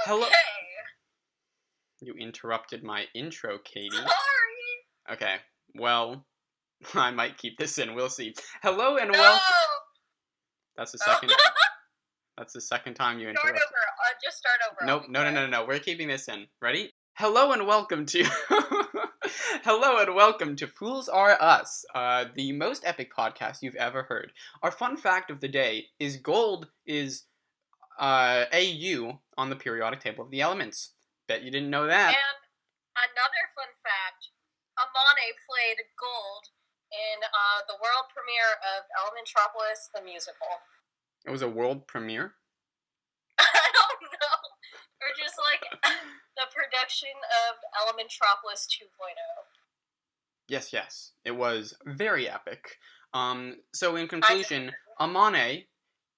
Hello. Okay. You interrupted my intro, Katie. Sorry. Okay, well, I might keep this in. We'll see. Hello and No. welcome. That's the second. That's the second time you Start interrupted. over. Just start over. Nope. No. We're keeping this in. Ready? Hello and welcome to. Hello and welcome to Fools Are Us, the most epic podcast you've ever heard. Our fun fact of the day is gold is AU on the periodic table of the elements. Bet you didn't know that. And another fun fact: Amane played gold in the world premiere of Elementropolis the musical. It was a world premiere? I don't know. Or just like the production of Elementropolis 2.0. Yes. It was very epic. So in conclusion, Amane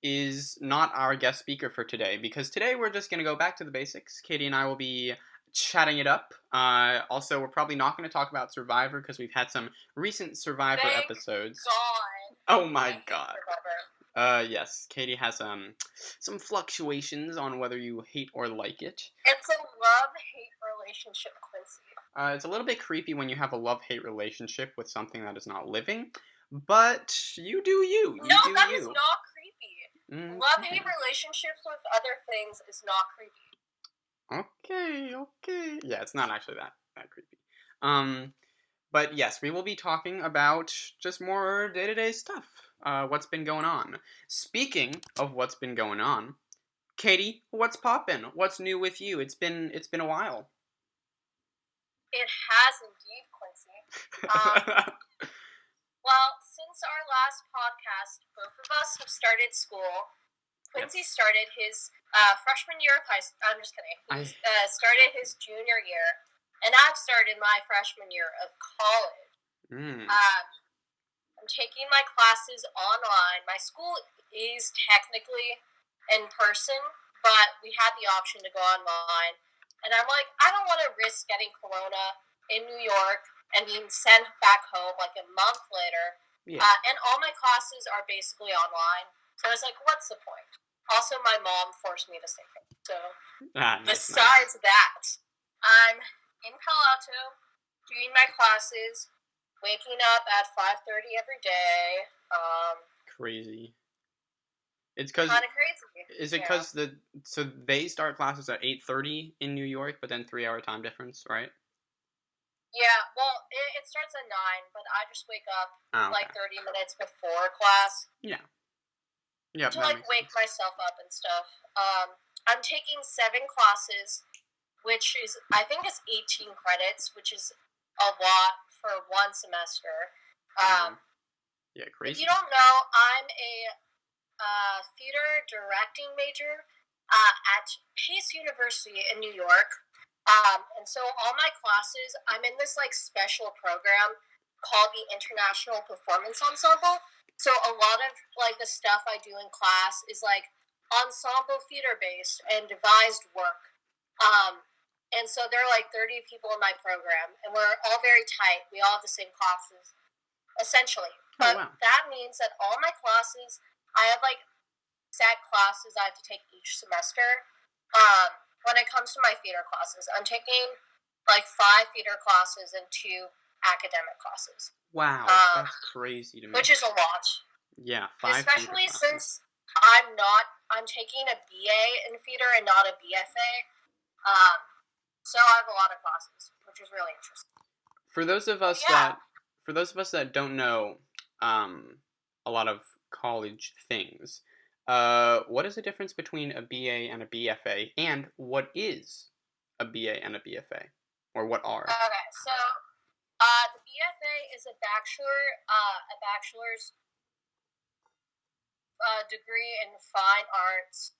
is not our guest speaker for today, because today we're just going to go back to the basics. Katie and I will be chatting it up. Also, we're probably not going to talk about Survivor, because we've had some recent Survivor Thank episodes. God. Oh my God. Survivor. Yes, Katie has some fluctuations on whether you hate or like it. It's a love-hate relationship, Quincy. It's a little bit creepy when you have a love-hate relationship with something that is not living, but you do you. No, that you. is not creepy. Love-hate relationships with other things is not creepy. Okay. Yeah, it's not actually that creepy. But yes, we will be talking about just more day-to-day stuff. What's been going on. Speaking of what's been going on, Katie, what's poppin'? What's new with you? It's been a while. It has indeed, Quincy. Well, since our last podcast, both of us have started school. Quincy started his freshman year of high school. I'm just kidding. He started his junior year, and I've started my freshman year of college. I'm taking my classes online. My school is technically in person, but we had the option to go online. And I'm like, I don't want to risk getting corona in New York and being sent back home like a month later. Yeah. And all my classes are basically online. So I was like, what's the point? Also, my mom forced me to stay home. So besides that, I'm in Palo Alto doing my classes, waking up at 5:30 every day. Crazy. It's because kind of crazy. Is it because so they start classes at 8:30 in New York, but then 3 hour time difference, right? Yeah, well, it starts at 9, but I just wake up okay. 30 minutes before class. Yeah. To wake myself up and stuff. I'm taking 7 classes, which is, I think it's 18 credits, which is a lot for one semester. Yeah, crazy. If you don't know, I'm a theater directing major at Pace University in New York. And so all my classes, I'm in this special program called the International Performance Ensemble. So a lot of the stuff I do in class is ensemble theater based and devised work. And so there are 30 people in my program, and we're all very tight. We all have the same classes, essentially. But that means that all my classes, I have set classes I have to take each semester. When it comes to my theater classes, I'm taking 5 theater classes and 2 academic classes. Wow, that's crazy to me. Which is a lot. Yeah, 5 especially since I'm taking a BA in theater and not a BFA. So I have a lot of classes, which is really interesting. For those of us that don't know a lot of college things, what is the difference between a BA and a BFA, and what is a BA and a BFA, or what are? Okay, so the BFA is a bachelor's degree in fine arts.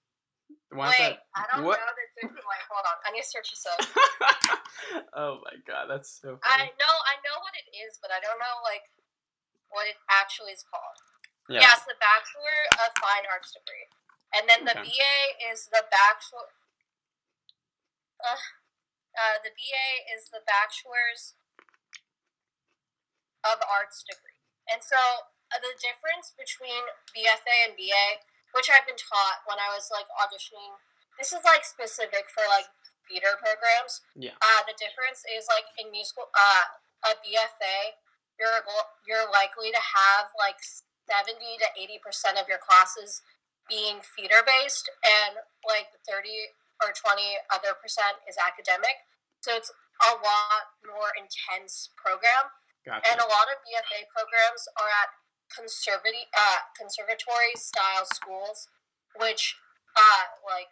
I don't know the difference. Wait, hold on. I need to search this up. Oh my God, that's so funny. I know what it is, but I don't know what it actually is called. Yeah, it's the Bachelor of Fine Arts degree, and then the BA is the Bachelor. The BA is the Bachelor's of Arts degree, and so the difference between BFA and BA, which I've been taught when I was auditioning this is like specific for like theater programs. Yeah. The difference is like in musical, a BFA, you're likely to have like 70 to 80% of your classes being theater based, and like 30 or 20 other percent is academic. So it's a lot more intense program, and Gotcha. a lot of BFA programs are at conservatory style schools, which like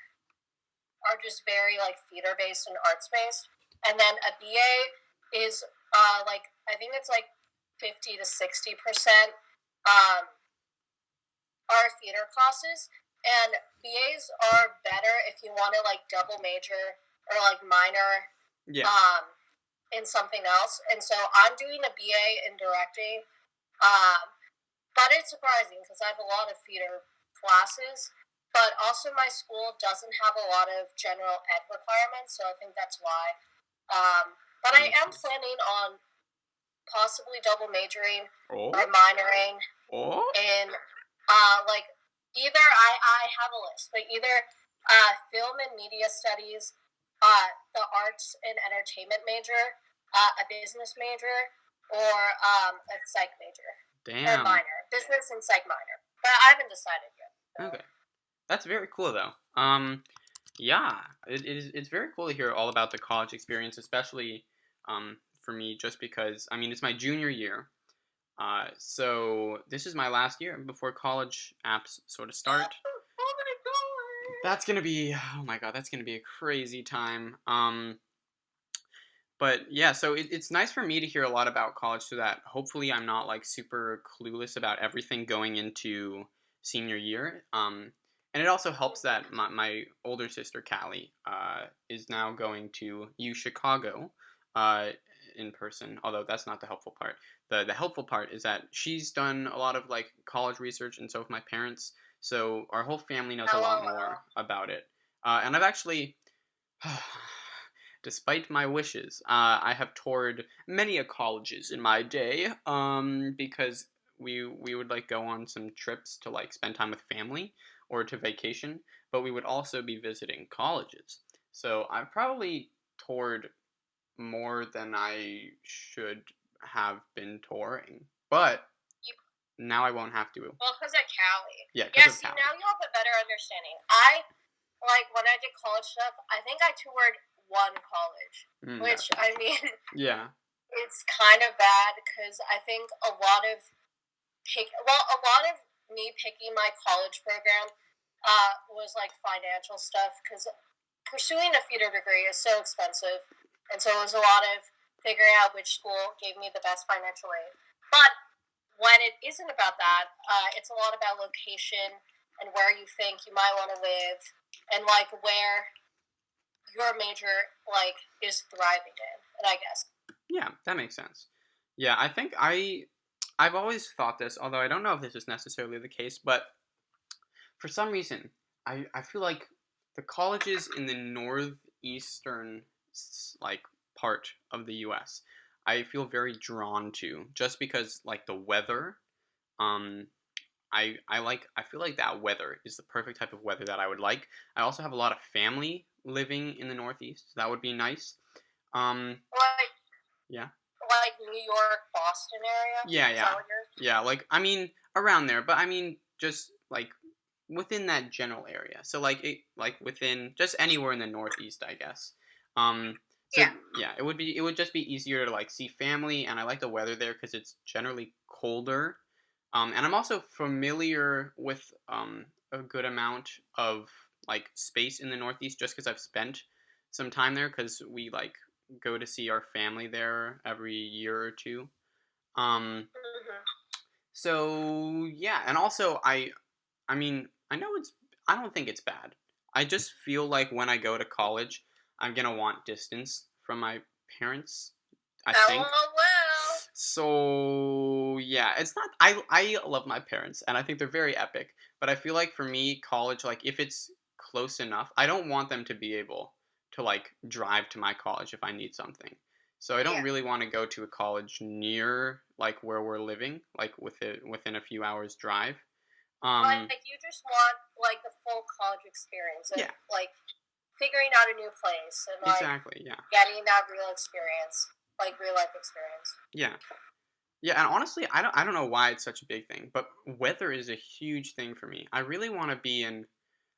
are just very like theater based and arts based. And then a BA is like I think it's like 50 to 60% um, are theater classes, and BAs are better if you want to like double major or like minor Yeah. in something else. And so I'm doing a BA in directing, um, but it's surprising because I have a lot of theater classes. But also, my school doesn't have a lot of general ed requirements, so I think that's why. But That I makes am sense. planning on possibly double majoring Oh. or minoring Oh. in like either I have a list, but either film and media studies, the arts and entertainment major, a business major, or a psych major or Damn. minor, business and psych minor. But I haven't decided yet. So. Okay. That's very cool though. Yeah, it's very cool to hear all about the college experience, especially for me, just because I mean it's my junior year. So this is my last year before college apps sort of start. Oh my god! That's gonna be, oh my god, that's gonna be a crazy time. But yeah, so it's nice for me to hear a lot about college, so that hopefully I'm not like super clueless about everything going into senior year. And it also helps that my older sister Callie is now going to U Chicago uh, in person. Although that's not the helpful part. The helpful part is that she's done a lot of like college research, and so have my parents. So our whole family knows a lot more LOL. about it. And I've actually despite my wishes, I have toured many a colleges in my day, because we would like go on some trips to like spend time with family or to vacation, but we would also be visiting colleges. So I've probably toured more than I should have been touring, but You, now I won't have to. well, because of Callie. Yeah, because Yeah, of see, Callie. now you have a better understanding. I, like, when I did college stuff, I think I toured one college, which, Gotcha. I mean, Yeah. it's kind of bad because I think a lot of a lot of me picking my college program was like financial stuff because pursuing a theater degree is so expensive, and so it was a lot of figuring out which school gave me the best financial aid. But when it isn't about that, it's a lot about location and where you think you might want to live, and like where your major like is thriving in. And I guess Yeah, that makes sense. Yeah, I think I've always thought this, although I don't know if this is necessarily the case, but for some reason, I feel like the colleges in the northeastern like part of the US, I feel very drawn to just because like the weather, um I feel like that weather is the perfect type of weather that I would like. I also have a lot of family living in the northeast, so that would be nice. Um like yeah. New York, Boston area. Yeah, Is that yeah. what you're? Yeah, like I mean around there, but I mean just like within that general area. So like within just anywhere in the northeast, I guess. So Yeah. yeah, it would just be easier to like see family, and I like the weather there cuz it's generally colder. And I'm also familiar with a good amount of like space in the northeast just cuz I've spent some time there cuz we like go to see our family there every year or two. Um, Mm-hmm. so yeah, and also I mean, I know it's I don't think it's bad. I just feel like when I go to college, I'm gonna want distance from my parents. I think. LOL. So yeah, it's not. I love my parents, and I think they're very epic. But I feel like for me, college, like if it's close enough, I don't want them to be able to like drive to my college if I need something. So I don't Yeah. really want to go to a college near like where we're living, like within a few hours drive. Like you just want like the full college experience of Yeah, like figuring out a new place and like Exactly. Yeah. getting that real experience, like real life experience. Yeah. Yeah, and honestly, I don't know why it's such a big thing, but weather is a huge thing for me. I really want to be in,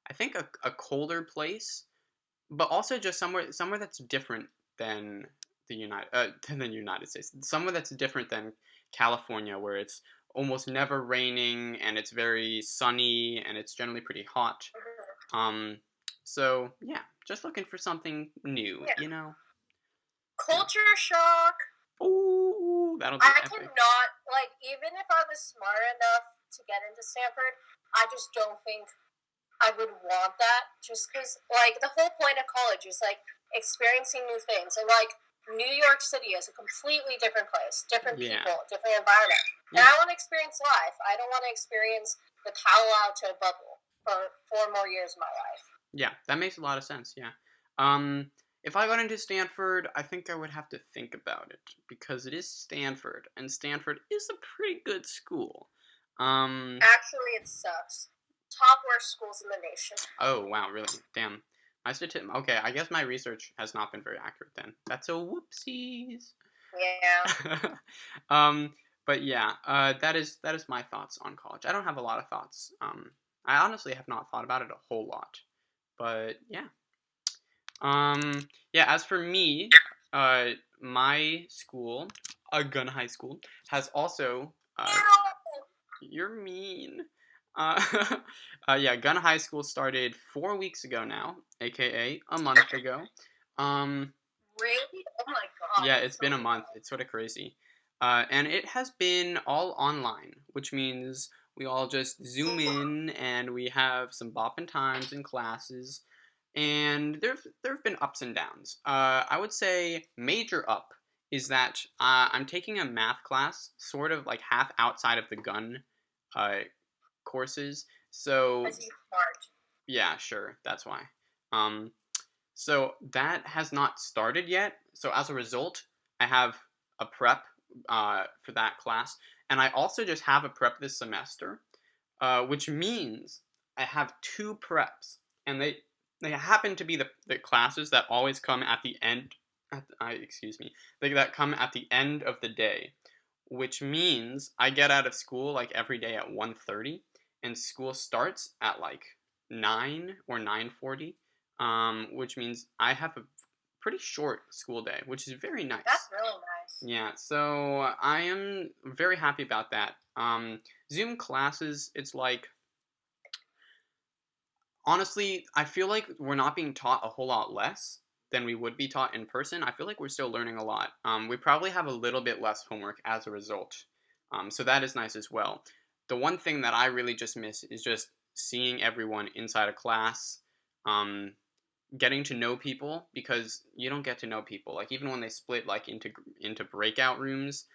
I think, a colder place, but also just somewhere that's different than than the United States. Somewhere that's different than California, where it's almost never raining and it's very sunny and it's generally pretty hot. Mhm. Um, so yeah, just looking for something new, Yeah. you know? Yeah. Culture shock. Oh, that'll be I epic. cannot, like, even if I was smart enough to get into Stanford, I just don't think I would want that. Just because, like, the whole point of college is, like, experiencing new things. And, like, New York City is a completely different place, different Yeah. people, different environment. And Yeah. I want to experience life. I don't want to experience the Palo Alto bubble for 4 more years of my life. Yeah, that makes a lot of sense. Yeah. Um, if I got into Stanford, I think I would have to think about it because it is Stanford, and Stanford is a pretty good school. Um, Actually, it sucks. Top worst schools in the nation. oh wow, really? Damn. Okay, I guess my research has not been very accurate then. That's a whoopsies. Yeah. um, but yeah, that is my thoughts on college. I don't have a lot of thoughts. I honestly have not thought about it a whole lot, but yeah. Yeah, as for me, uh, my school, Gun High School, has also, you're mean. Uh, yeah, Gun High School started 4 weeks ago now, aka a month ago. Um, Really? Oh my god, yeah, that's it's so been a month. wild. It's sort of crazy. And it has been all online, which means we all just zoom in and we have some bopping times in classes. And there have been ups and downs. I would say major up is that I'm taking a math class, sort of like half outside of the gun uh, courses. So As you smart. yeah, sure, that's why. Um, so that has not started yet. So as a result, I have a prep for that class, and I also just have a prep this semester, which means I have two preps, and they happen to be the classes that always come at the end. Excuse me, that come at the end of the day, which means I get out of school like every day at 1:30, and school starts at like 9 or 9:40, which means I have a pretty short school day, which is very That's nice. really nice. Yeah, so I am very happy about that. Zoom classes, it's like, honestly, I feel like we're not being taught a whole lot less than we would be taught in person. I feel like we're still learning a lot. We probably have a little bit less homework as a result. So that is nice as well. The one thing that I really just miss is just seeing everyone inside a class, um, getting to know people, because you don't get to know people. Like even when they split like into breakout rooms,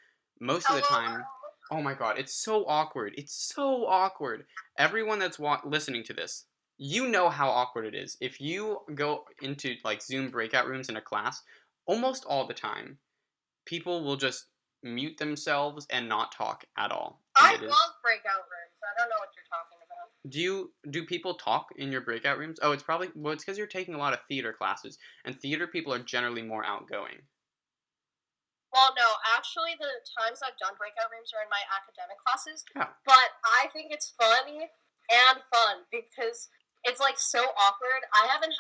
most of the Hello. time, oh my god, it's so awkward. It's so awkward. Everyone that's listening to this, you know how awkward it is. If you go into like Zoom breakout rooms in a class, almost all the time, people will just mute themselves and not talk at all. And I it is. love breakout rooms. I don't know what you're talking about. Do people talk in your breakout rooms? Oh, it's probably, well, it's because you're taking a lot of theater classes, and theater people are generally more outgoing. Well, no, actually, the times I've done breakout rooms are in my academic classes, Oh, but I think it's funny and fun because it's like so awkward. I haven't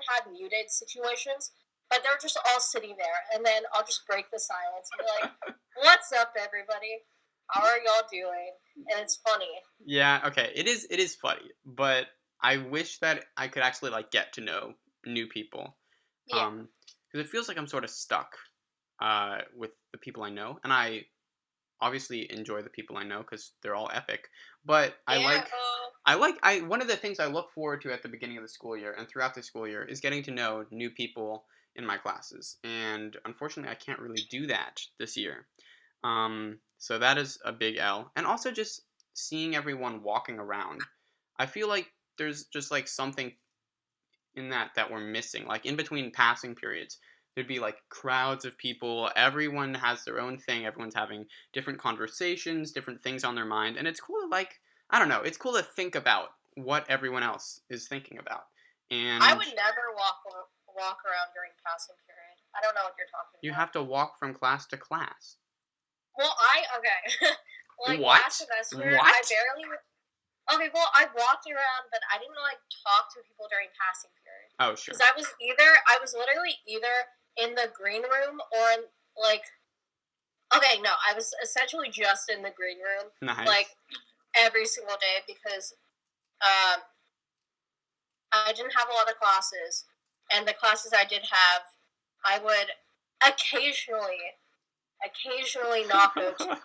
had muted situations, but they're just all sitting there, and then I'll just break the silence and be like, "What's up, everybody? How are y'all doing?" And it's funny. yeah, okay. It is funny, but I wish that I could actually like get to know new people. Yeah, Because it feels like I'm sort of stuck with the people I know, and I obviously enjoy the people I know because they're all epic. But yeah. I one of the things I look forward to at the beginning of the school year and throughout the school year is getting to know new people in my classes, and unfortunately, I can't really do that this year. So that is a big L, and also just seeing everyone walking around. I feel like there's just like something in that we're missing. Like in between passing periods, there'd be like crowds of people. Everyone has their own thing. Everyone's having different conversations, different things on their mind, and it's cool to like, I don't know. It's cool to think about what everyone else is thinking about. And I would never walk around during passing period. I don't know what you're talking you about. have to walk from class to class. Well, okay. Like What? last semester, What? I barely. Okay, well, I walked around, but I didn't like talk to people during passing period. Oh, sure. Because I was literally either in the green room or in, like, okay, no, I was essentially just in the green room, Nice. like, every single day because, I didn't have a lot of classes, and the classes I did have, I would occasionally not go to.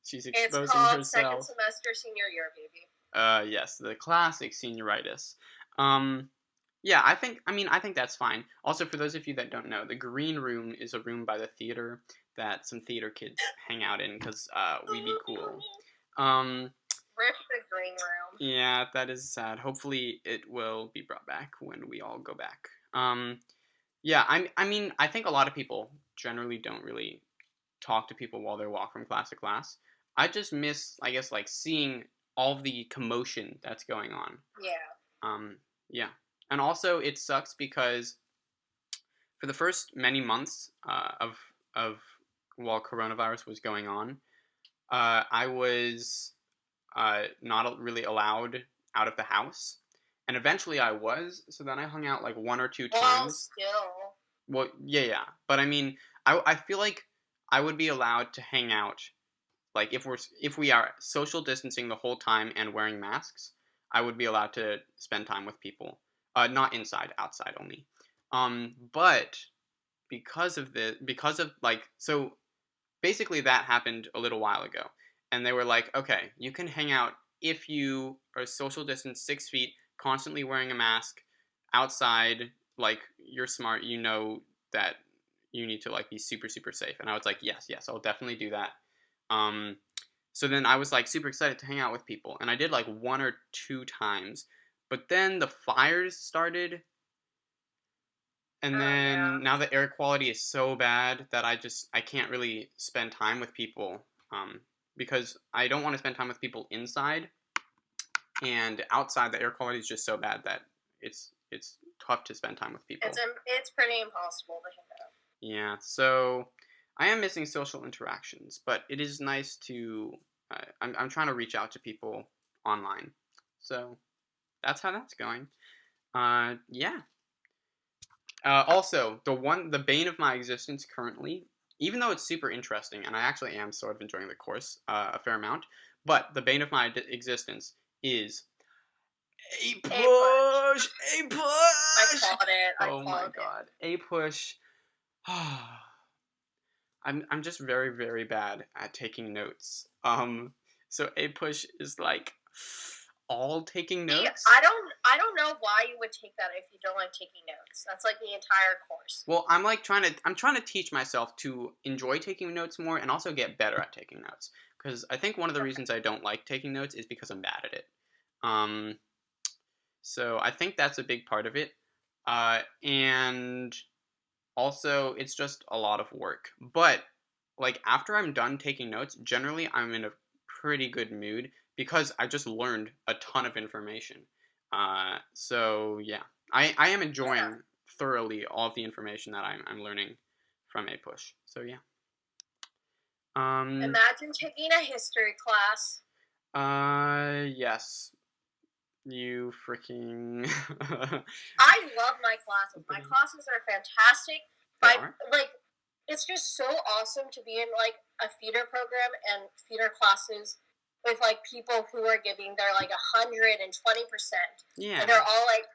She's It's exposing called herself. second semester senior year, baby. Yes, the classic senioritis. Yeah, I think that's fine. Also, for those of you that don't know, the green room is a room by the theater that some theater kids hang out in because we be cool. Rip the green room. Yeah, that is sad. Hopefully, it will be brought back when we all go back. Yeah, I think a lot of people generally don't really talk to people while they walk from class to class. I just miss, I guess, like seeing all of the commotion that's going on. Yeah. Yeah, and also it sucks because for the first many months of while coronavirus was going on, I was not really allowed out of the house, and eventually I was. So then I hung out like one or two Well, times. still. Well, yeah, but I mean, I feel like I would be allowed to hang out like if we are social distancing the whole time and wearing masks, I would be allowed to spend time with people. Not inside, outside only. But because of like so basically that happened a little while ago, and they were like, okay, you can hang out if you are social distance 6 feet, constantly wearing a mask, outside. Like you're smart, you know that you need to like be super super safe. And I was like, yes, I'll definitely do that. Um, so then I was like super excited to hang out with people, and I did like one or two times. But then the fires started, and then now the air quality is so bad that I can't really spend time with people, because I don't want to spend time with people inside, and outside the air quality is just so bad that it's tough to spend time with people. It's pretty impossible to hang out. Yeah, so I am missing social interactions, but it is nice to. I'm trying to reach out to people online, so that's how that's going. Yeah. Also, the bane of my existence currently, even though it's super interesting, and I actually am sort of enjoying the course a fair amount, but the bane of my existence is a push, a push. I called it. Oh my god, a push. I'm just very very bad at taking notes. So a push is like all taking notes. See, I don't know why you would take that if you don't like taking notes. That's like the entire course. Well, I'm trying to teach myself to enjoy taking notes more and also get better at taking notes, because I think one of the reasons I don't like taking notes is because I'm bad at it. Um, so I think that's a big part of it. And also it's just a lot of work. But like after I'm done taking notes, generally I'm in a pretty good mood because I just learned a ton of information. So yeah, I am enjoying thoroughly all of the information that I'm learning from a push. So yeah. Imagine taking a history class. Yes. You freaking. I love my classes. My classes are fantastic. They are? Like, it's just so awesome to be in like a theater program and theater classes with like people who are giving their like 120%. Yeah. And they're all like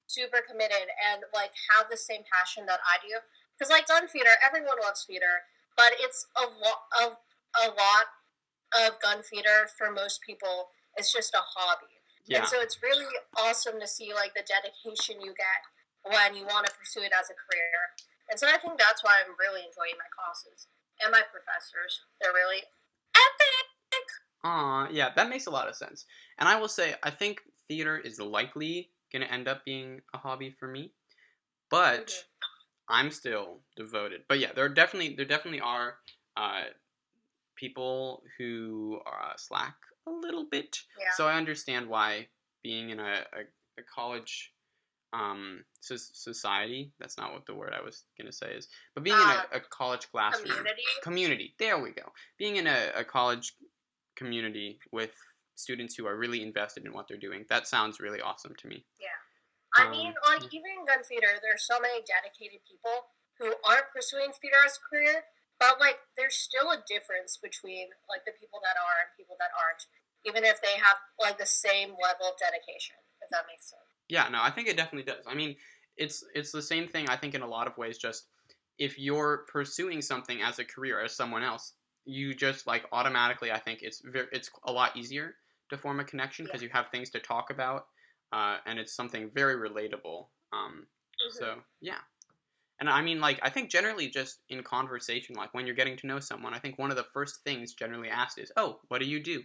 super committed and like have the same passion that I do. Because like gun theater, everyone loves theater, but it's a lot of gun theater for most people. It's just a hobby. Yeah. And so it's really awesome to see like the dedication you get when you want to pursue it as a career. And so I think that's why I'm really enjoying my classes and my professors. They're really epic. Yeah, that makes a lot of sense. And I will say, I think theater is likely going to end up being a hobby for me, but I'm still devoted. But yeah, there definitely are people who slack a little bit. Yeah. So I understand why being in a college society. That's not what the word I was gonna say is. But being in Uh, a college classroom, Community. community. There we go. Being in a college community with students who are really invested in what they're doing. That sounds really awesome to me. Yeah. I mean, like, Yeah. even in gun theater, there's so many dedicated people who aren't pursuing theater as a career, but, like, there's still a difference between, like, the people that are and people that aren't, even if they have, like, the same level of dedication, if that makes sense. Yeah, no, I think it definitely does. I mean, it's the same thing I think in a lot of ways. Just if you're pursuing something as a career as someone else, you just like automatically. I think it's a lot easier to form a connection because Yeah. you have things to talk about, and it's something very relatable. So yeah, and I mean, like I think generally just in conversation, like when you're getting to know someone, I think one of the first things generally asked is, "Oh, what do you do?"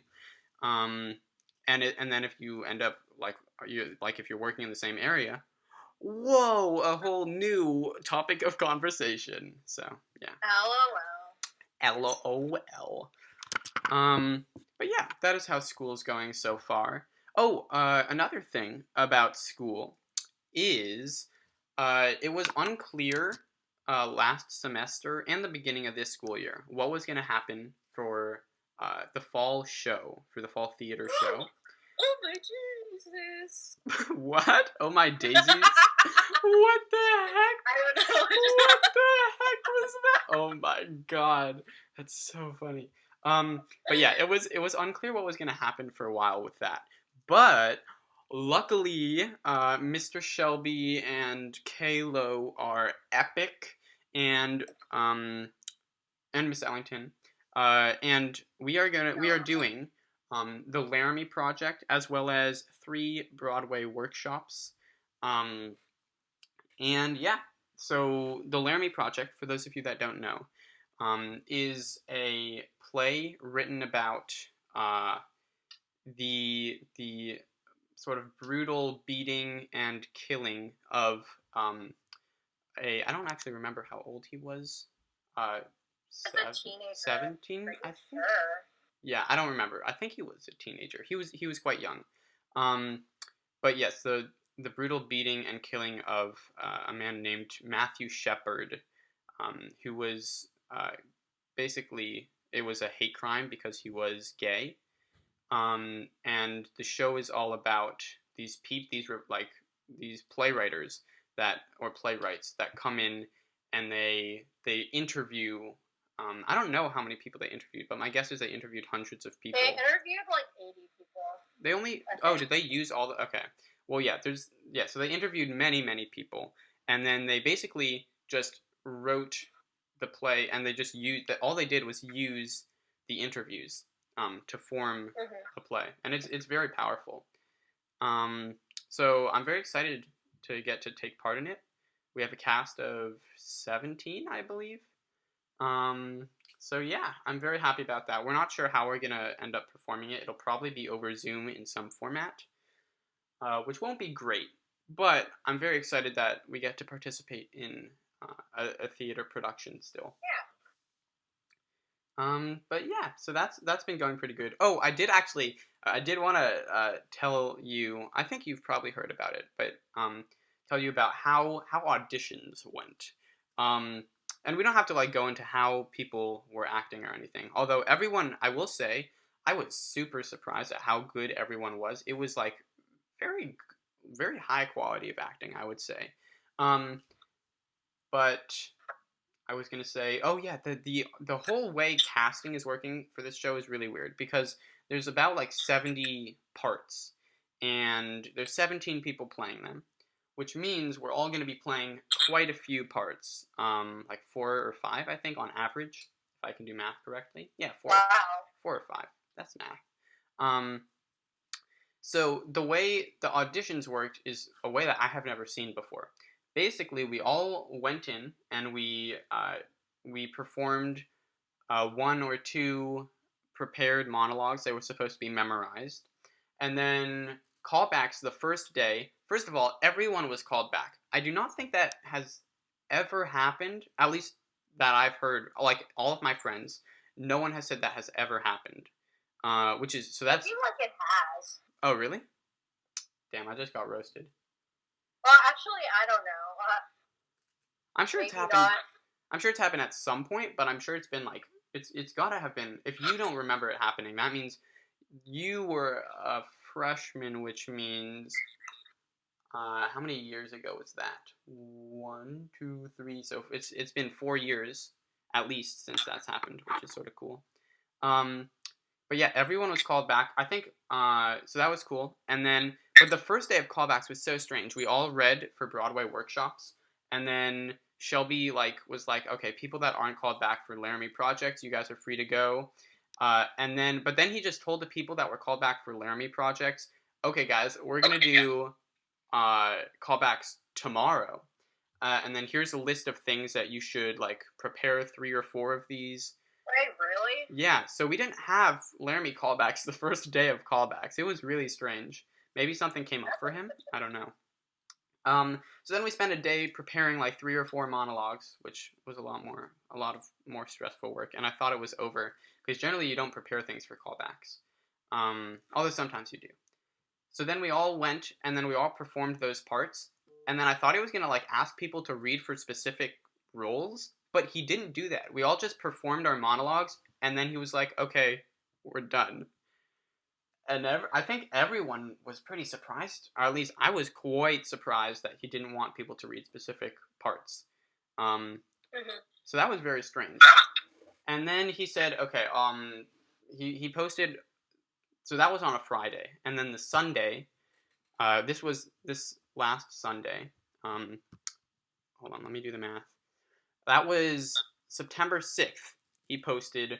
Um, and then if you end up like if you're working in the same area, whoa, a whole new topic of conversation. So yeah, LOL. LOL. But yeah, that is how school is going so far. Oh, another thing about school is it was unclear last semester and the beginning of this school year what was going to happen for the fall show, for the fall theater show. Oh my Jesus. What? Oh my daisies? What the heck? I don't know. What the heck was that? Oh my god. That's so funny. But yeah, it was unclear what was gonna happen for a while with that. But luckily, Mr. Shelby and Kalo are epic and Miss Ellington. And we are doing the Laramie Project as well as 3 Broadway workshops. Um, and yeah, so the Laramie Project, for those of you that don't know, is a play written about the sort of brutal beating and killing of a I don't actually remember how old he was. As a teenager. 17, Are you I think. sure? Yeah, I don't remember. I think he was a teenager. He was quite young. Um, but yes, the brutal beating and killing of a man named Matthew Shepard, who was basically it was a hate crime because he was gay. And the show is all about these playwriters or playwrights that come in and they interview. I don't know how many people they interviewed, but my guess is they interviewed hundreds of people. They interviewed like 80 people. They only did they use all the okay. Well, yeah, so they interviewed many people, and then they basically just wrote the play, and they just used that. All they did was use the interviews to form a play, and it's very powerful. Um, so I'm very excited to get to take part in it. We have a cast of 17, I believe. Um, so yeah, I'm very happy about that. We're not sure how we're gonna end up performing it. It'll probably be over Zoom in some format, which won't be great. But I'm very excited that we get to participate in a theater production still. Yeah. But yeah, so that's been going pretty good. Oh, I did want to tell you. I think you've probably heard about it, but tell you about how auditions went. And we don't have to like go into how people were acting or anything. Although everyone, I will say, I was super surprised at how good everyone was. It was like very very high quality of acting, I would say. But I was gonna say, oh yeah, the whole way casting is working for this show is really weird because there's about like 70 parts, and there's 17 people playing them, which means we're all gonna be playing quite a few parts, like 4 or 5, I think, on average, if I can do math correctly. Yeah, Wow. 4 or 5. That's math. So the way the auditions worked is a way that I have never seen before. Basically, we all went in and we performed 1 or 2 prepared monologues. They were supposed to be memorized, and then callbacks the first day. First of all, everyone was called back. I do not think that has ever happened. At least that I've heard. Like all of my friends, no one has said that has ever happened. Which is so I that's feel like it has. oh really? Damn, I just got roasted. Well, actually, I don't know. I'm sure it's Maybe happened. not. I'm sure it's happened at some point, but I'm sure it's been like it's gotta have been. If you don't remember it happening, that means you were a freshman, which means how many years ago was that? 1, 2, 3. So it's been 4 years at least since that's happened, which is sort of cool. Um, but yeah, everyone was called back. I think so that was cool. And then, but the first day of callbacks was so strange. We all read for Broadway workshops, and then Shelby was like, okay, people that aren't called back for Laramie projects, you guys are free to go. But then he just told the people that were called back for Laramie projects, okay, guys, we're gonna do callbacks tomorrow. And then here's a list of things that you should like prepare 3 or 4 of these. Wait, really? Yeah, so we didn't have Laramie callbacks the first day of callbacks. It was really strange. Maybe something came up for him. I don't know. So then we spent a day preparing like 3 or 4 monologues, which was a lot of more stressful work. And I thought it was over because generally you don't prepare things for callbacks, although sometimes you do. So then we all went and then we all performed those parts. And then I thought he was gonna like ask people to read for specific roles, but he didn't do that. We all just performed our monologues, and then he was like, "Okay, we're done." And I think everyone was pretty surprised, or at least I was quite surprised that he didn't want people to read specific parts. Um, Mm-hmm. so that was very strange. And then he said, "Okay, he posted." So that was on a Friday, and then the Sunday. This was this last Sunday. Um, Hold on, let me do the math. That was September 6th. He posted.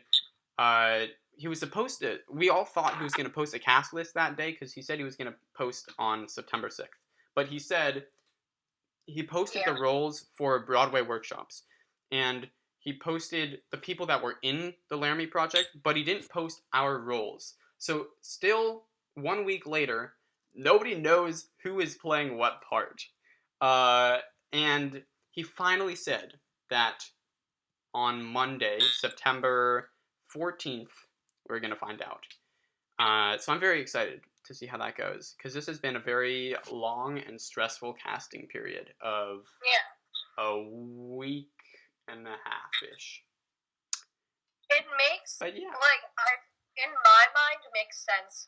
Uh, he was supposed to. We all thought he was going to post a cast list that day because he said he was going to post on September 6th. But he said he posted the roles for Broadway workshops, and he posted the people that were in the Laramie project, but he didn't post our roles. So still 1 week later, nobody knows who is playing what part. And he finally said that on Monday, September 14th, we're going to find out. So I'm very excited to see how that goes because this has been a very long and stressful casting period of a week and a half ish. It makes But yeah, in my mind, it makes sense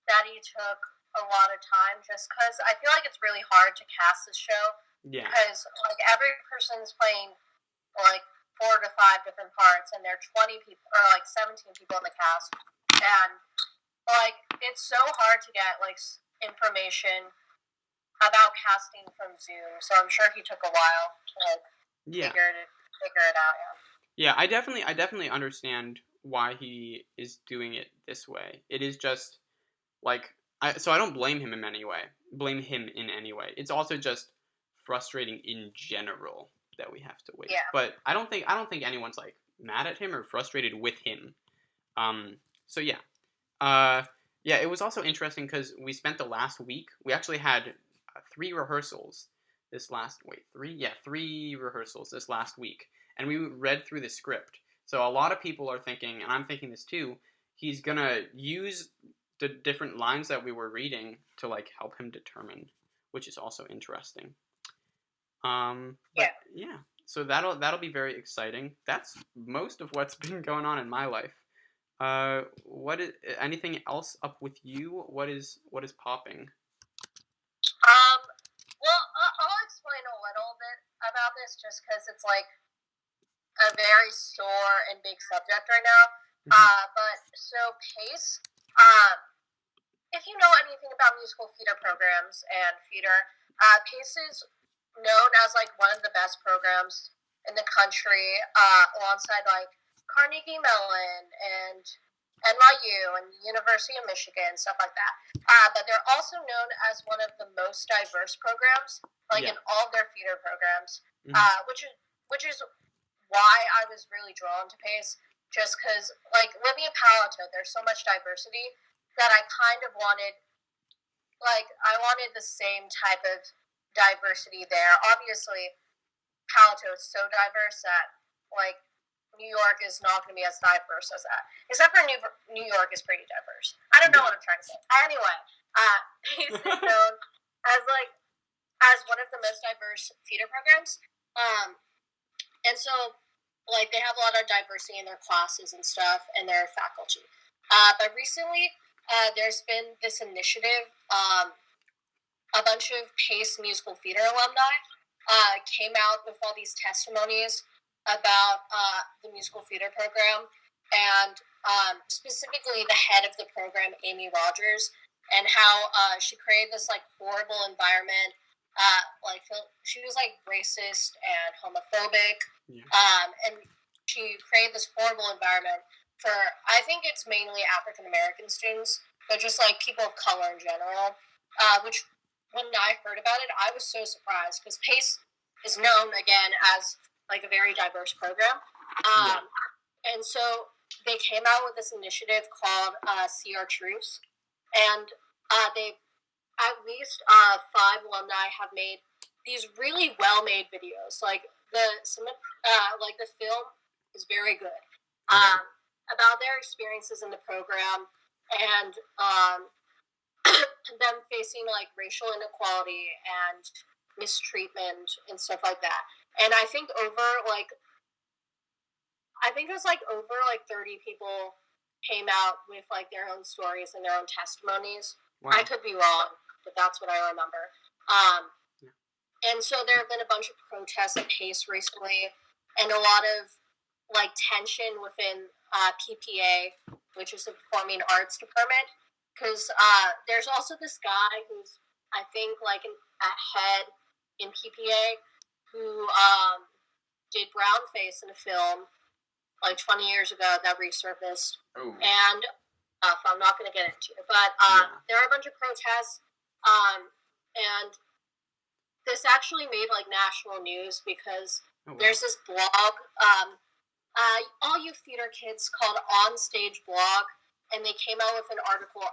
that he took a lot of time just because I feel like it's really hard to cast this show. Yeah. Because like every person's playing like 4 to 5 different parts, and there are 20 people or like 17 people in the cast, and like it's so hard to get like information about casting from Zoom. So I'm sure he took a while to like figure it out. Yeah, I definitely understand why he is doing it this way. It is just like so I don't blame him in any way. It's also just frustrating in general that we have to wait. Yeah. But I don't think anyone's like mad at him or frustrated with him. So yeah. Yeah, it was also interesting because we spent the last week. We actually had 3 rehearsals this last 3 rehearsals this last week, and we read through the script. So a lot of people are thinking, and I'm thinking this too, he's gonna use the different lines that we were reading to like help him determine, which is also interesting. Yeah. So that'll be very exciting. That's most of what's been going on in my life. What is anything else up with you? What is popping? Well, I'll explain a little bit about this just because it's like a very sore and big subject right now. But so Pace, if you know anything about musical theater programs and theater, Pace is known as like one of the best programs in the country, alongside like Carnegie Mellon and NYU and University of Michigan, stuff like that. But they're also known as one of the most diverse programs, in all of their theater programs, which is why I was really drawn to Pace, just because, like, living in Palo Alto, there's so much diversity that I kind of wanted, I wanted the same type of diversity there. Obviously, Palo Alto is so diverse that, like, New York is not going to be as diverse as that. Except for New York is pretty diverse. I don't know what I'm trying to say. Anyway, Pace is known as, like, as one of the most diverse theater programs. And so, like, they have a lot of diversity in their classes and stuff and their faculty. But recently, there's been this initiative. A bunch of Pace musical theater alumni came out with all these testimonies about the musical theater program, and specifically the head of the program, Amy Rogers, and how she created this like horrible environment. Like she was like racist and homophobic, Yeah. And she created this horrible environment for, I think it's mainly African American students, but just like people of color in general. Which when I heard about it, I was so surprised because Pace is known again as like a very diverse program. And so they came out with this initiative called See Our Truths, and they at least 5 alumni have made these really well-made videos. Like the film is very good about their experiences in the program and them facing like racial inequality and mistreatment and stuff like that. And I think it was like over like 30 people came out with like their own stories and their own testimonies. Wow. I could be wrong, but that's what I remember. And so there have been a bunch of protests at Pace recently, and a lot of like tension within PPA, which is the Performing Arts Department, because there's also this guy who's I think like a head in PPA who did brownface in a film like 20 years ago that resurfaced. Oh. And I'm not going to get into it, but there are a bunch of protests, and this actually made like national news because there's this blog, all you theater kids, called On Stage Blog, and they came out with an article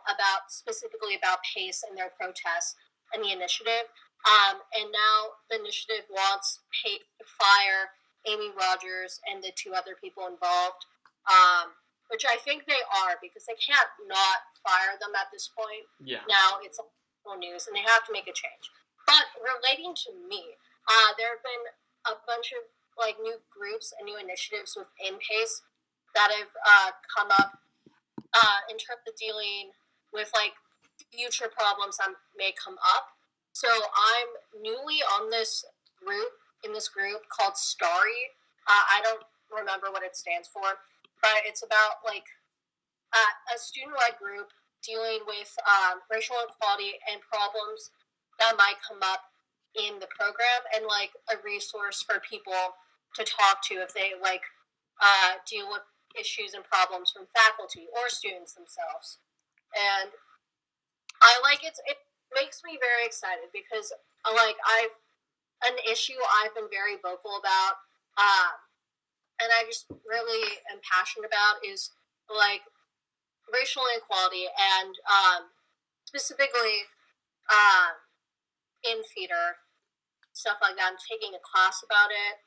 specifically about Pace and their protests and the initiative. And now the initiative wants Pace to fire Amy Rogers and the 2 other people involved, which I think they are, because they can't not fire them at this point. Yeah. Now it's news, and they have to make a change. But relating to me, there have been a bunch of like new groups and new initiatives within Pace that have come up in terms of dealing with like future problems that may come up. So I'm newly on this group called Starry. I don't remember what it stands for, but it's about like a student-led group dealing with racial inequality and problems that might come up in the program, and like a resource for people to talk to if they like deal with issues and problems from faculty or students themselves. And I like it makes me very excited because like an issue I've been very vocal about, and I just really am passionate about, is like racial inequality, and specifically in theater, stuff like that. I'm taking a class about it.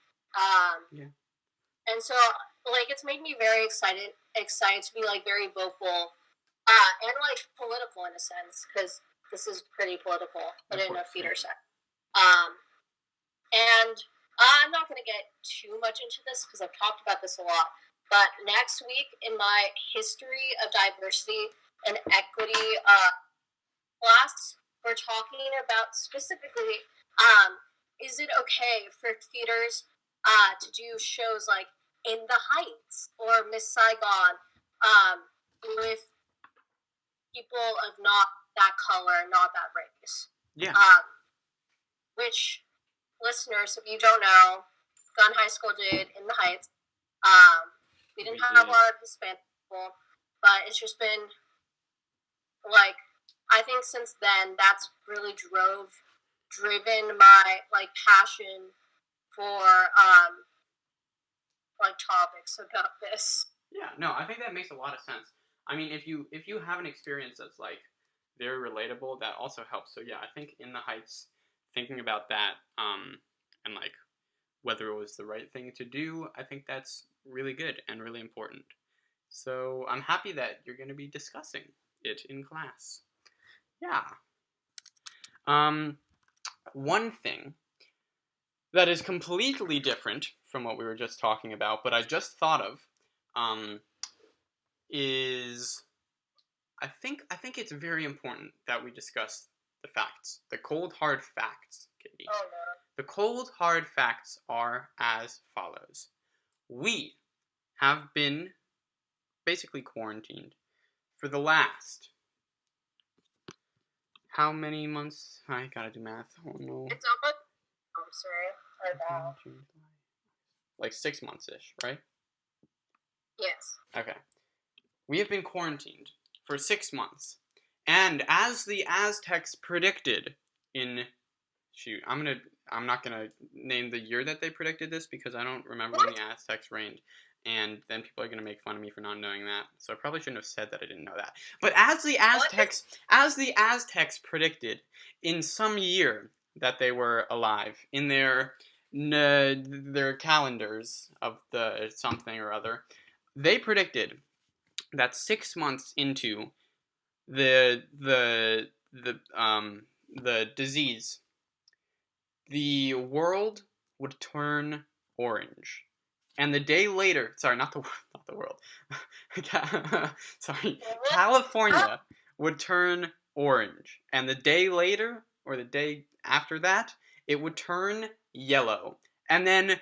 And so like it's made me very excited to be like very vocal and like political in a sense, because this is pretty political, but in a theater set. And I'm not going to get too much into this because I've talked about this a lot, but next week in my history of diversity and equity class, we're talking about specifically, is it okay for theaters to do shows like In the Heights or Miss Saigon with people of not that color, not that race? Yeah. Which, listeners, if you don't know, Gun High School did In the Heights. We didn't have a lot of Hispanic people, but it's just been like, I think since then that's really driven my like passion for like topics about this. Yeah, no, I think that makes a lot of sense. I mean, if you have an experience that's like very relatable, that also helps. So yeah, I think In the Heights, thinking about that, and like whether it was the right thing to do, I think that's really good and really important. So I'm happy that you're going to be discussing it in class. Yeah. one thing that is completely different from what we were just talking about, but I just thought of, um, is I think it's very important that we discuss the facts, the cold hard facts, Katie. Oh no. The cold hard facts are as follows: we have been basically quarantined for the last how many months? I gotta do math. Oh no. It's almost. I'm sorry. Or that. Like 6 months ish, right? Yes. Okay. We have been quarantined for 6 months. And as the Aztecs predicted in I'm not gonna name the year that they predicted this because I don't remember when the Aztecs reigned. And then people are gonna make fun of me for not knowing that. So I probably shouldn't have said that I didn't know that. But as the Aztecs predicted in some year that they were alive in their calendars of the something or other, they predicted that 6 months into the the the disease, the world would turn orange, and the day later, sorry, not the world, sorry, California would turn orange, and the day later or the day after that, it would turn yellow, and then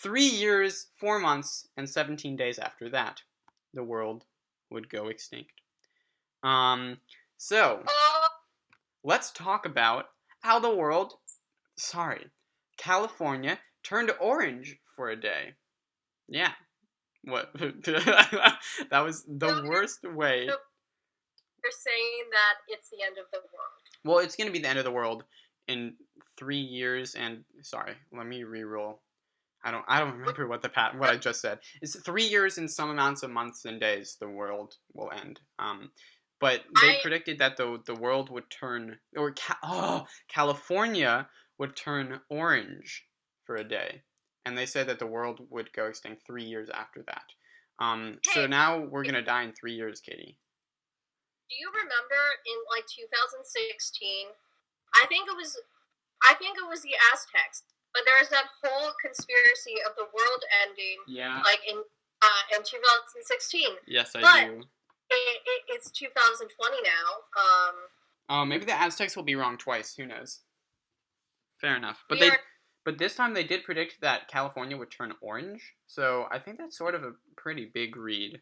3 years, 4 months, and 17 days after that, the world would go extinct. So let's talk about how the world, California turned orange for a day. Yeah. What? That was the worst way. You're saying that it's the end of the world. Well, it's going to be the end of the world in 3 years and let me re-roll. I don't remember what I just said. It's 3 years and some amounts of months and days the world will end. But they predicted that the world would turn, or California would turn orange for a day, and they said that the world would go extinct 3 years after that. So now we're gonna die in 3 years, Katie. Do you remember in like 2016? I think it was the Aztecs, but there's that whole conspiracy of the world ending. Yeah. Like in 2016. Yes, I do. It's 2020 now. Maybe the Aztecs will be wrong twice. Who knows? Fair enough. But this time they did predict that California would turn orange. So I think that's sort of a pretty big read.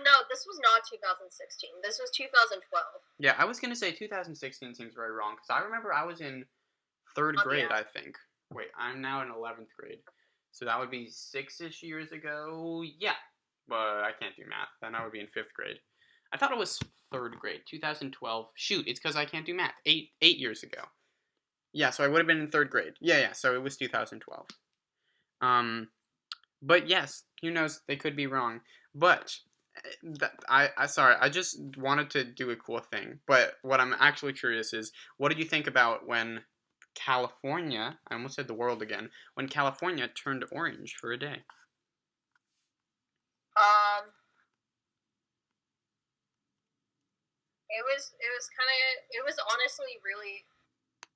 No, this was not 2016. This was 2012. Yeah, I was gonna say 2016 seems very wrong because I remember I was in third grade. Yeah. I think. Wait, I'm now in 11th grade, so that would be 6-ish years ago. Yeah, but I can't do math. Then I would be in 5th grade. I thought it was 3rd grade, 2012. Shoot, it's because I can't do math. 8 years ago. Yeah, so I would have been in 3rd grade. Yeah. So it was 2012. But yes, who knows? They could be wrong. But I just wanted to do a cool thing. But what I'm actually curious is, what did you think about when California, I almost said the world again, when California turned orange for a day? It was honestly really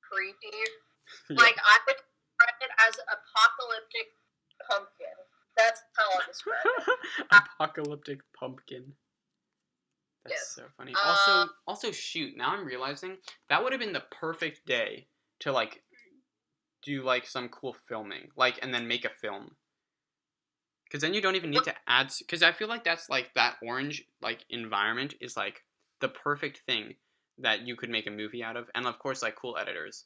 creepy. Yeah. Like, I would describe it as apocalyptic pumpkin. That's how I describe it. Apocalyptic pumpkin. That's so funny. Also, shoot, now I'm realizing that would have been the perfect day to, like, do, like, some cool filming. Like, and then make a film. Because then you don't even need to add... Because I feel like that's, like, that orange, like, environment is, like, the perfect thing that you could make a movie out of. And, of course, like, cool editors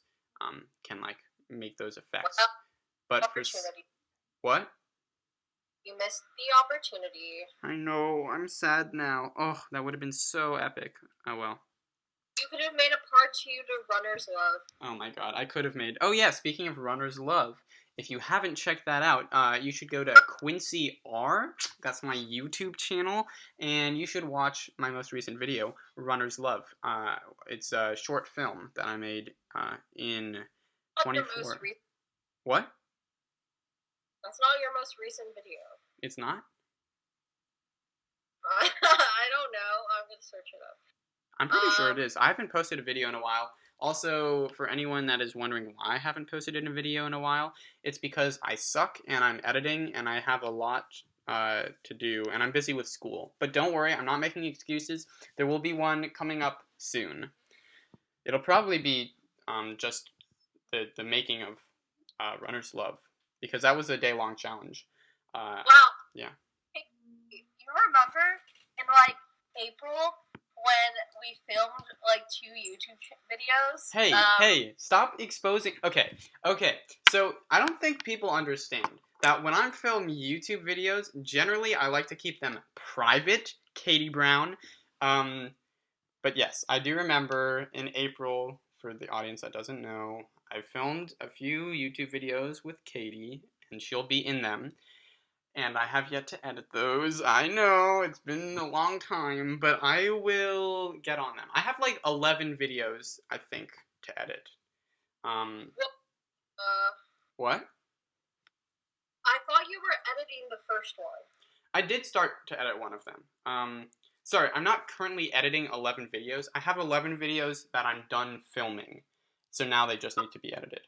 can, like, make those effects. But opportunity. What? You missed the opportunity. I know. I'm sad now. Oh, that would have been so epic. Oh, well. You could have made a part 2 to Runner's Love. Oh, my God. I could have made... Oh, yeah. Speaking of Runner's Love, if you haven't checked that out, you should go to Quincy R. That's my YouTube channel. And you should watch my most recent video, Runner's Love. It's a short film that I made in 24... What? That's not your most recent video. It's not? I don't know. I'm going to search it up. I'm pretty sure it is. I haven't posted a video in a while. Also, for anyone that is wondering why I haven't posted in a video in a while, it's because I suck and I'm editing and I have a lot to do and I'm busy with school. But don't worry, I'm not making excuses. There will be one coming up soon. It'll probably be just the making of Runner's Love because that was a day-long challenge. Wow. Yeah. You remember in like April when we filmed like 2 YouTube videos? Hey, stop exposing. Okay. So I don't think people understand that when I'm filming YouTube videos, generally I like to keep them private, Katie Brown. But yes, I do remember in April, for the audience that doesn't know, I filmed a few YouTube videos with Katie, and she'll be in them. And I have yet to edit those. I know, it's been a long time, but I will get on them. I have like 11 videos, I think, to edit. What? I thought you were editing the first one. I did start to edit one of them. Sorry, I'm not currently editing 11 videos. I have 11 videos that I'm done filming. So now they just need to be edited.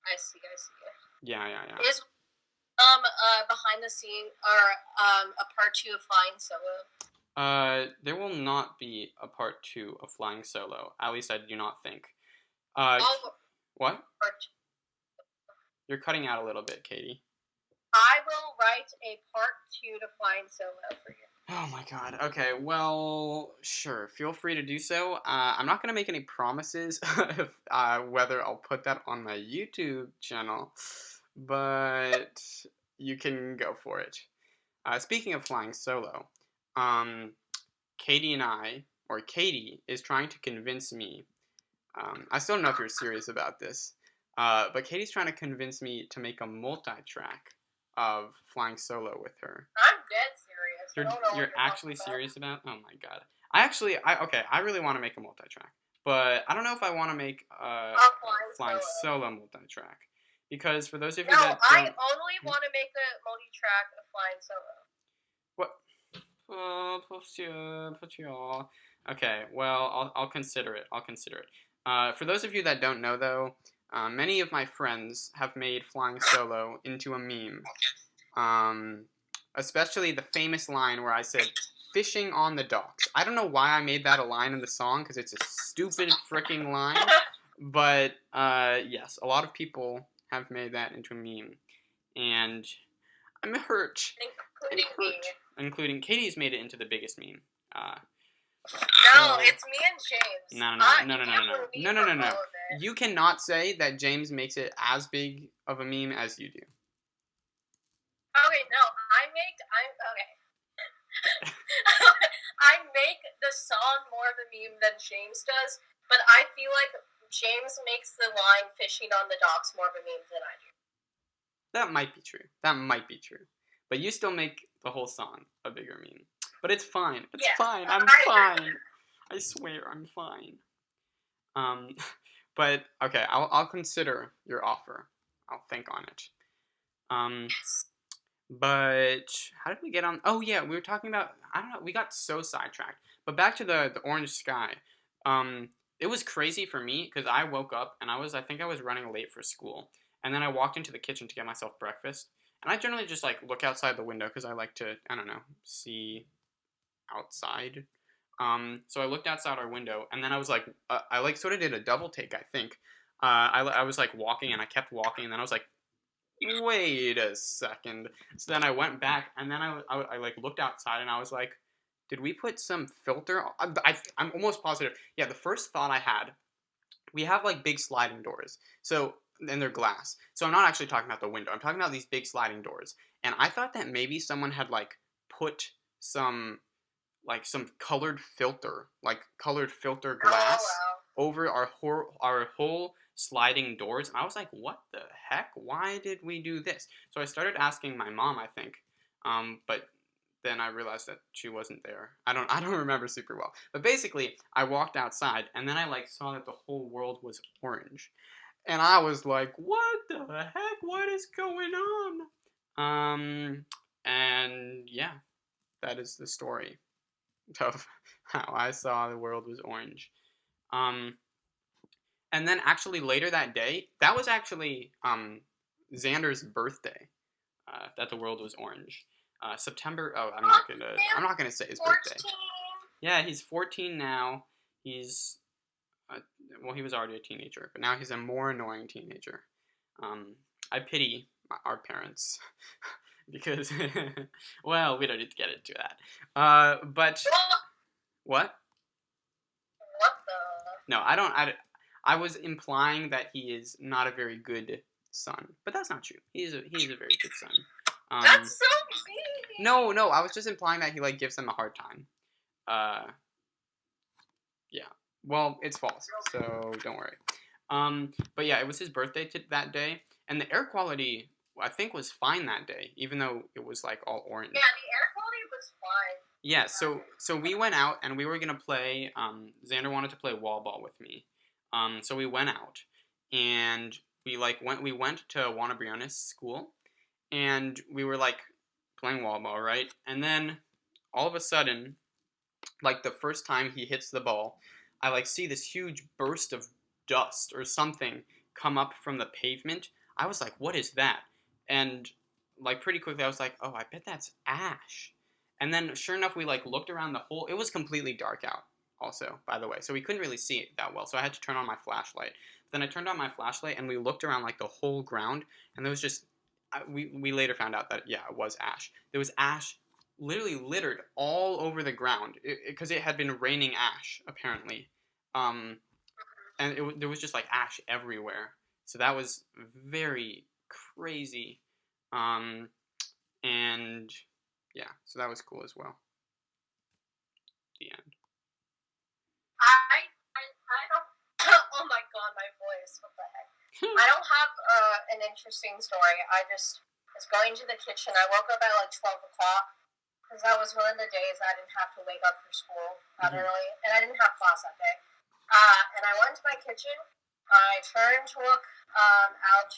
I see. Yeah. Is behind the scene or a part 2 of Flying Solo? There will not be a part 2 of Flying Solo. At least I do not think. What? Part 2. You're cutting out a little bit, Katie. I will write a part 2 to Flying Solo for you. Oh my god. Okay, well, sure. Feel free to do so. I'm not going to make any promises of whether I'll put that on my YouTube channel, but you can go for it. Speaking of Flying Solo, Katie is trying to convince me. I still don't know if you're serious about this, but Katie's trying to convince me to make a multi-track of Flying Solo with her. I'm dead serious. You're actually serious about? Oh my god. I really want to make a multi-track, but I don't know if I want to make a Flying Solo multi-track because for those of you that I only want to make a multi-track of Flying Solo. What? Okay, well, I'll consider it. For those of you that don't know, though, many of my friends have made Flying Solo into a meme. Especially the famous line where I said, "Fishing on the docks." I don't know why I made that a line in the song, because it's a stupid freaking line. But, yes, a lot of people have made that into a meme. And I'm hurt. Including Katie's made it into the biggest meme. No, it's me and James. No. You cannot say that James makes it as big of a meme as you do. Okay, no, I make the song more of a meme than James does, but I feel like James makes the line "fishing on the docks" more of a meme than I do. That might be true. But you still make the whole song a bigger meme. But it's fine. Fine. I'm fine. I swear, I'm fine. But okay, I'll consider your offer. I'll think on it. But how did we get on? Oh yeah, we were talking about, I don't know, we got so sidetracked. But back to the orange sky. It was crazy for me because I woke up and I think I was running late for school. And then I walked into the kitchen to get myself breakfast. And I generally just like look outside the window because I like to, I don't know, see outside. So I looked outside our window and then I was like, I like sort of did a double take, I think. I was like walking and I kept walking and then I was like, wait a second. So then I went back and then I like looked outside and I was like, did we put some filter? I'm almost positive. Yeah, the first thought I had, we have like big sliding doors. So, and they're glass. So I'm not actually talking about the window. I'm talking about these big sliding doors. And I thought that maybe someone had like put some colored filter glass over our whole sliding doors. And I was like, what the heck? Why did we do this? So I started asking my mom, I think. But then I realized that she wasn't there. I don't remember super well. But basically, I walked outside and then I like saw that the whole world was orange. And I was like, what the heck? What is going on? And yeah, that is the story. of how I saw the world was orange. Um, and then actually later that day, that was actually Xander's birthday. That the world was orange. September. Oh, I'm not gonna say his birthday. 14. Yeah, he's 14 now. He's well, he was already a teenager, but now he's a more annoying teenager. I pity our parents because, well, we don't need to get into that. But what? What the? No, I don't. I was implying that he is not a very good son, but that's not true. He's a very good son. That's so mean. No, I was just implying that he like gives them a hard time. Yeah. Well, it's false, so don't worry. But yeah, it was his birthday that day, and the air quality I think was fine that day, even though it was like all orange. Yeah, the air quality was fine. Yeah, so we went out and we were gonna play. Xander wanted to play wall ball with me, so we went out and we went to Juana Briones school, and we were like playing wall ball, right? And then all of a sudden, like the first time he hits the ball, I like see this huge burst of dust or something come up from the pavement. I was like, "What is that?" And like pretty quickly, I was like, "Oh, I bet that's ash." And then sure enough, we like looked around the whole. It was completely dark out, also, by the way, so we couldn't really see it that well. So I had to turn on my flashlight. Then I turned on my flashlight and we looked around like the whole ground, and there was just. We later found out that yeah, it was ash. There was ash literally littered all over the ground because it had been raining ash apparently, and there was just like ash everywhere. So that was very crazy, and yeah, so that was cool as well. The end. I don't. Oh my god, my voice. What the heck? I don't have an interesting story. I just was going to the kitchen. I woke up at like 12 o'clock because that was one of the days I didn't have to wake up for school that early, and I didn't have class that day. And I went to my kitchen. I turned to look out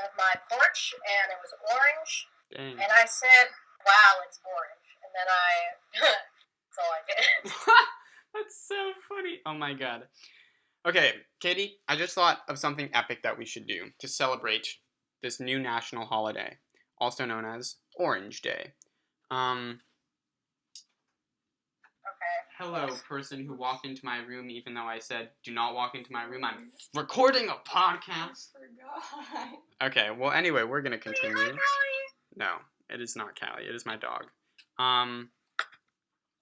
of my porch, and it was orange. Dang. And I said, "Wow, it's orange." And then that's all I did. That's so funny. Oh my god. Okay, Katie, I just thought of something epic that we should do to celebrate this new national holiday, also known as Orange Day. Okay. Hello, person who walked into my room even though I said do not walk into my room. I'm recording a podcast. I forgot. Okay, well anyway, we're gonna continue. Hi, Callie. No, it is not Callie. It is my dog.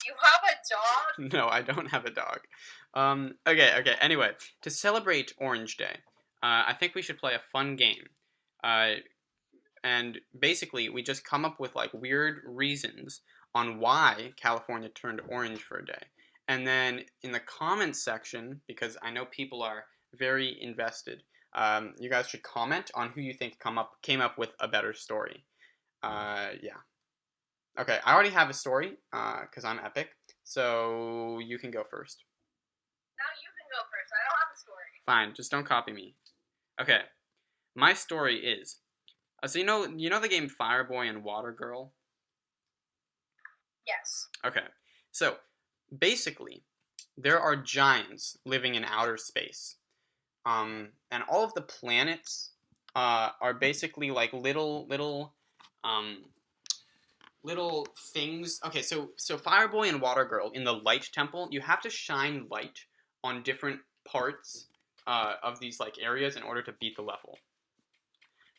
You have a dog? No, I don't have a dog. Okay. Anyway, to celebrate Orange Day, I think we should play a fun game. And basically, we just come up with like weird reasons on why California turned orange for a day. And then in the comments section, because I know people are very invested, you guys should comment on who you think came up with a better story. Yeah. Okay, I already have a story because I'm epic. So you can go first. No, you can go first. I don't have a story. Fine, just don't copy me. Okay, my story is so you know the game Fireboy and Water Girl? Yes. Okay, so basically there are giants living in outer space, and all of the planets are basically like little things. Okay, so Fireboy and Water Girl in the Light Temple, you have to shine light on different parts of these like areas in order to beat the level.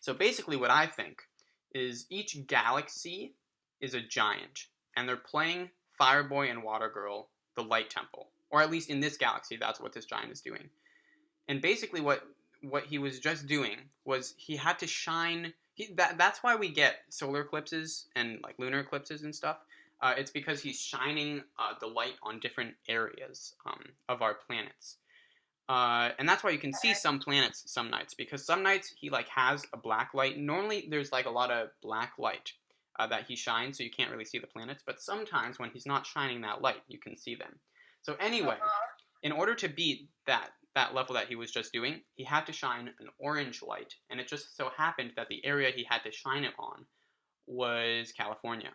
So basically, what I think is each galaxy is a giant, and they're playing Fireboy and Water Girl, the Light Temple, or at least in this galaxy, that's what this giant is doing. And basically, what he was just doing was he had to shine. That's why we get solar eclipses and like lunar eclipses and stuff. It's because he's shining the light on different areas of our planets. And that's why you can see some planets some nights, because some nights he like has a black light. Normally there's like a lot of black light that he shines, so you can't really see the planets. But sometimes when he's not shining that light, you can see them. So anyway, in order to beat that level that he was just doing, he had to shine an orange light, and it just so happened that the area he had to shine it on was California.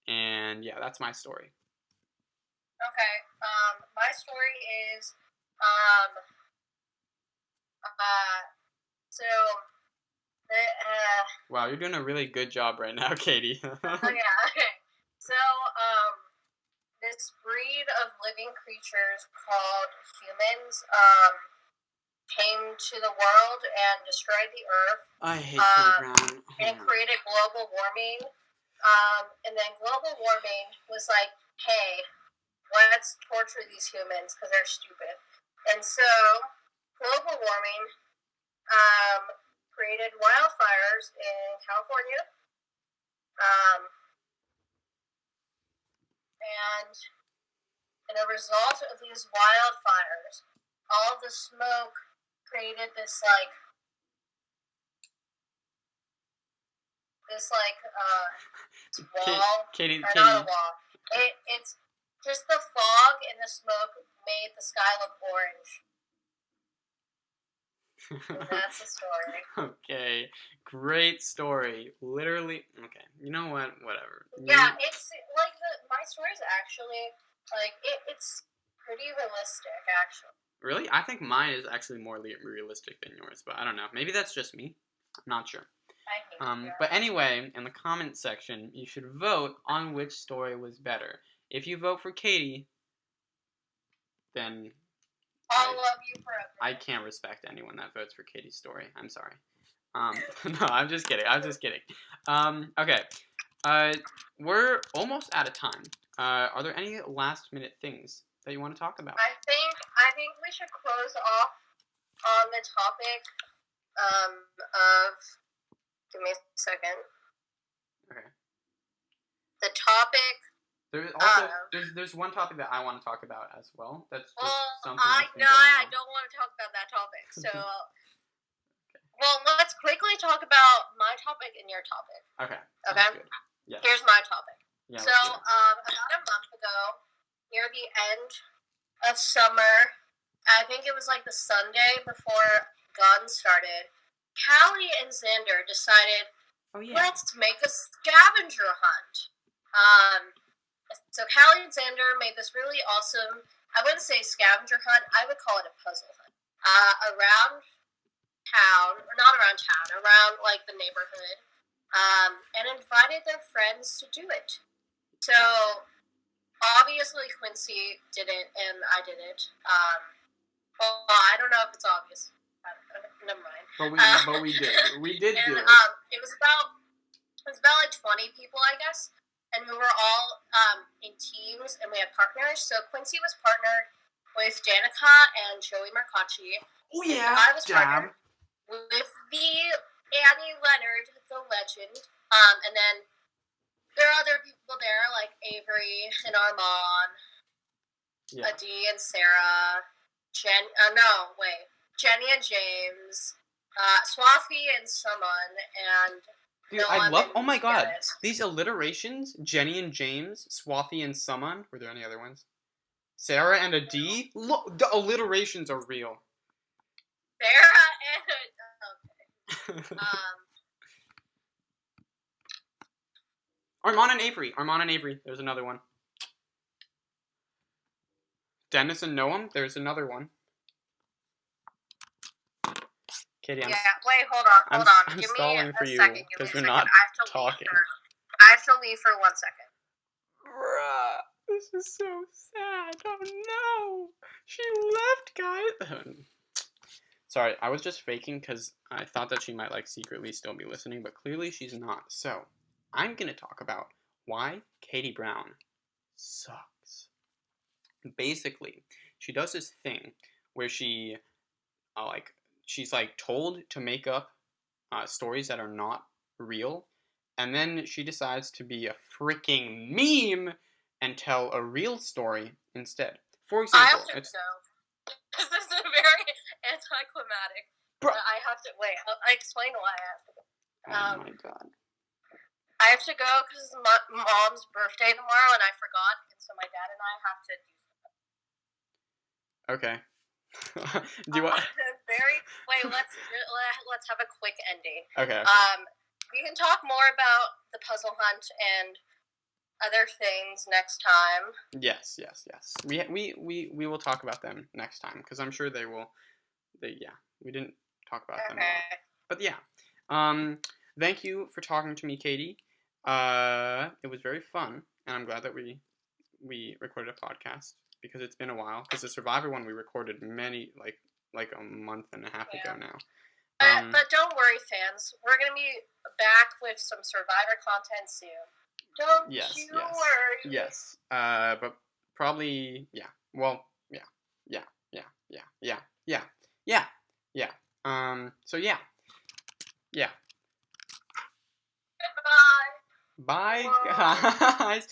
And yeah, that's my story. Okay. My story is, um, so Wow, you're doing a really good job right now, Katie. oh yeah. Okay. So, this breed of living creatures called humans, came to the world and destroyed the earth, I hate Katie Brown. and created global warming. And then global warming was like, hey, let's torture these humans because they're stupid. And so, global warming created wildfires in California. And as a result of these wildfires, all the smoke created this wall. Katie. Not a wall. It's just the fog and the smoke made the sky look orange. And that's the story. Okay, great story. Literally, okay. You know what? Whatever. Yeah, it's like my story is actually like it's pretty realistic, actually. Really? I think mine is actually more realistic than yours, but I don't know. Maybe that's just me. I'm not sure. But anyway, in the comments section, you should vote on which story was better. If you vote for Katie, then I'll love you forever. I can't respect anyone that votes for Katie's story. I'm sorry. No, I'm just kidding. Okay. We're almost out of time. Are there any last minute things that you want to talk about? I think we should close off on the topic of. Give me a second. Okay. The topic. There's also there's one topic that I want to talk about as well. That's just something. I don't want to talk about that topic. So, okay. Well, let's quickly talk about my topic and your topic. Okay. Okay. Yeah. Here's my topic. Yeah, so, about a month ago, near the end of summer, I think it was like the Sunday before Gun started, Callie and Xander decided, let's make a scavenger hunt. So Callie and Xander made this really awesome, I wouldn't say scavenger hunt, I would call it a puzzle hunt. Around town, or not around town, around like the neighborhood, and invited their friends to do it. So, obviously Quincy did it, and I did it. Well, I don't know if it's obvious. Never mind. But we did. We did do it. It was about like 20 people, I guess. And we were all in teams, and we had partners. So Quincy was partnered with Danica and Joey Marcacci. Oh yeah, I was partnered with the Annie Leonard, the legend. And then there are other people there like Avery and Armand, Adi and Sarah, Jenny and James, Swafi and Suman, and. Dude, I love. Oh my god, these alliterations: Jenny and James, Swathi and Suman. Were there any other ones? Sarah and a D. Look, the alliterations are real. Sarah and Armand and Avery. There's another one. Dennis and Noam. There's another one. Katie, wait, hold on. I'm Give stalling me for a you second. because you're not talking. I have to leave for 1 second. Bruh, this is so sad. Oh no, she left, guys. Sorry, I was just faking because I thought that she might like secretly still be listening, but clearly she's not. So I'm gonna talk about why Katie Brown sucks. Basically, she does this thing where she's told to make up stories that are not real, and then she decides to be a freaking meme and tell a real story instead. For example, this is very anticlimactic. Bro. I have to wait. I explain why I have to go. Oh my god. I have to go because it's Mom's birthday tomorrow, and I forgot, and so my dad and I have to do something. Okay. Do you want? Wait. Let's have a quick ending. Okay. We can talk more about the puzzle hunt and other things next time. Yes. We will talk about them next time because I'm sure they will. We didn't talk about them a lot, but yeah. Thank you for talking to me, Katie. It was very fun, and I'm glad that we recorded a podcast because it's been a while. Because the Survivor one we recorded many like a month and a half ago now. But don't worry, fans. We're gonna be back with some Survivor content soon. Don't you worry. Yes. But probably Well, yeah. So yeah. Goodbye. Bye, guys.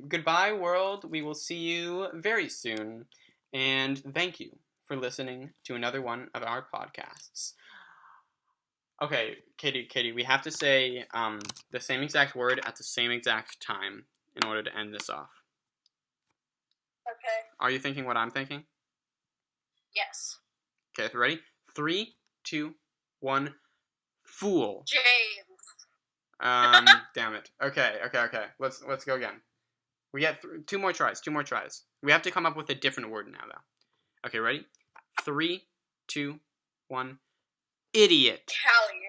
Goodbye, world. We will see you very soon. And thank you for listening to another one of our podcasts. Okay, Katie, we have to say the same exact word at the same exact time in order to end this off. Okay. Are you thinking what I'm thinking? Yes. Okay, ready? 3, 2, 1. Fool. James. Damn it. Okay. Let's go again. We get 2 more tries. We have to come up with a different word now, though. Okay, ready? 3, 2, 1. Idiot. Callie.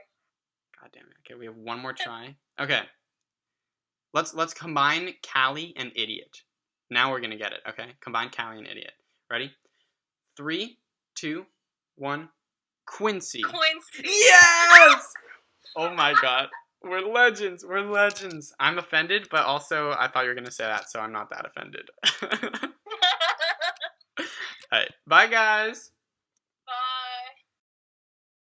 God damn it. Okay, we have one more try. Okay. Let's combine Callie and idiot. Now we're gonna get it. Okay, combine Callie and idiot. Ready? 3, 2, 1. Quincy. Yes! Oh my god. We're legends. I'm offended, but also I thought you were going to say that, so I'm not that offended. Alright, bye guys!